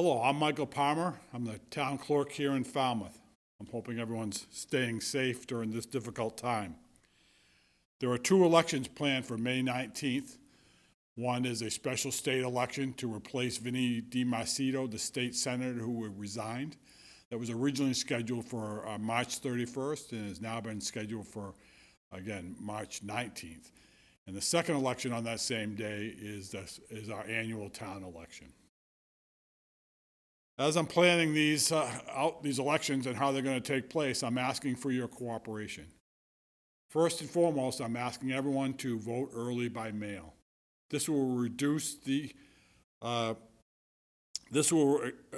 Hello, I'm Michael Palmer. I'm the town clerk here in Falmouth. I'm hoping everyone's staying safe during this difficult time. There are two elections planned for May 19th. One is a special state election to replace Vinnie DiMacedo, the state senator who resigned. That was originally scheduled for March 31st and has now been scheduled for, again, March 19th. And the second election on that same day is our annual town election. As I'm planning these elections and how they're going to take place, I'm asking for your cooperation. First and foremost, I'm asking everyone to vote early by mail. This will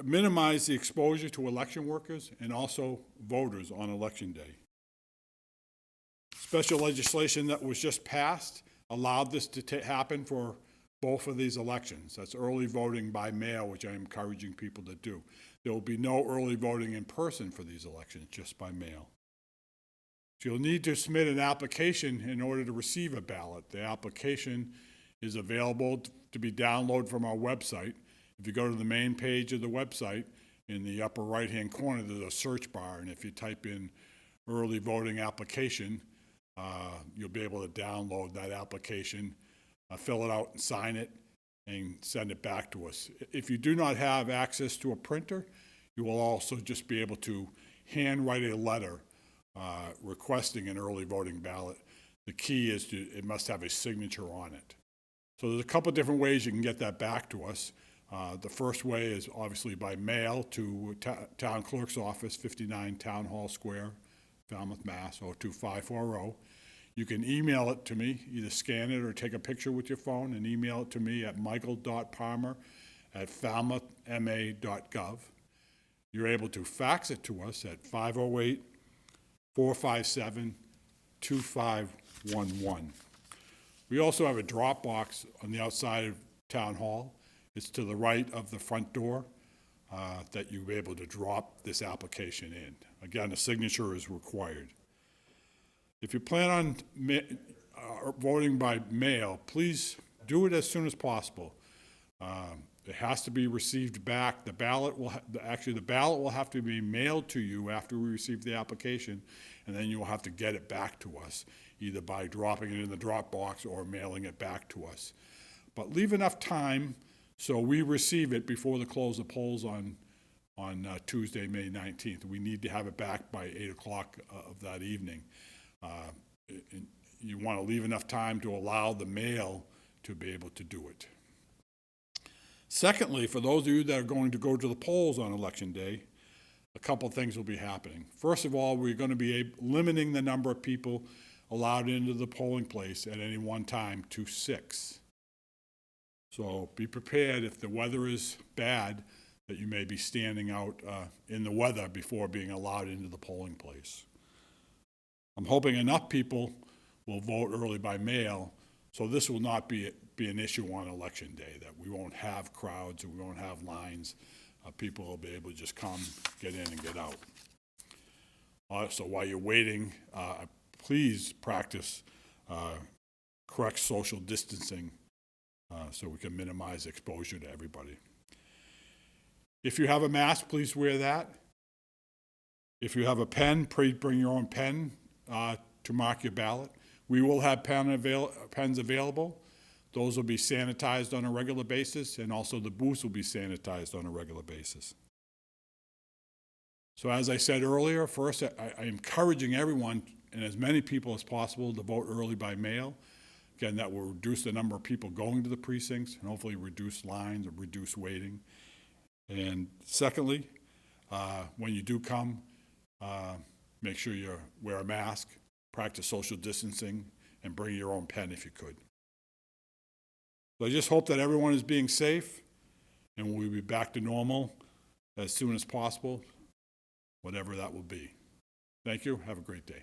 minimize the exposure to election workers and also voters on election day. Special legislation that was just passed allowed this to happen for both of these elections. That's early voting by mail, which I'm encouraging people to do. There will be no early voting in person for these elections, just by mail. So you'll need to submit an application in order to receive a ballot. The application is available to be downloaded from our website. If you go to the main page of the website, in the upper right-hand corner, there's a search bar, and if you type in early voting application, you'll be able to download that application, fill it out and sign it, and send it back to us. If you do not have access to a printer, you will also just be able to handwrite a letter requesting an early voting ballot. The key is it must have a signature on it. So there's a couple different ways you can get that back to us. The first way is obviously by mail to Town Clerk's Office, 59 Town Hall Square, Falmouth, Mass. 02540. You can email it to me, either scan it or take a picture with your phone and email it to me at michael.palmer@falmouthma.gov. You're able to fax it to us at 508-457-2511. We also have a drop box on the outside of Town Hall. It's to the right of the front door that you'll be able to drop this application in. Again, a signature is required. If you plan on voting by mail, please do it as soon as possible. It has to be received back. The ballot will have to be mailed to you after we receive the application, and then you will have to get it back to us, either by dropping it in the drop box or mailing it back to us. But leave enough time so we receive it before the close of polls on Tuesday, May 19th. We need to have it back by 8 o'clock of that evening. You want to leave enough time to allow the mail to be able to do it. Secondly, for those of you that are going to go to the polls on Election Day, a couple of things will be happening. First of all, we're going to be limiting the number of people allowed into the polling place at any one time to 6. So be prepared if the weather is bad that you may be standing out in the weather before being allowed into the polling place. I'm hoping enough people will vote early by mail, so this will not be an issue on Election Day, that we won't have crowds or we won't have lines. People will be able to just come, get in, and get out. So while you're waiting, please practice correct social distancing so we can minimize exposure to everybody. If you have a mask, please wear that. If you have a pen, please bring your own pen to mark your ballot. We will have pens available. Those will be sanitized on a regular basis, and also the booths will be sanitized on a regular basis. So as I said earlier, first, I'm encouraging everyone, and as many people as possible, to vote early by mail. Again, that will reduce the number of people going to the precincts and hopefully reduce lines or reduce waiting. And secondly, when you do come, make sure you wear a mask, practice social distancing, and bring your own pen if you could. So I just hope that everyone is being safe, and we'll be back to normal as soon as possible, whatever that will be. Thank you. Have a great day.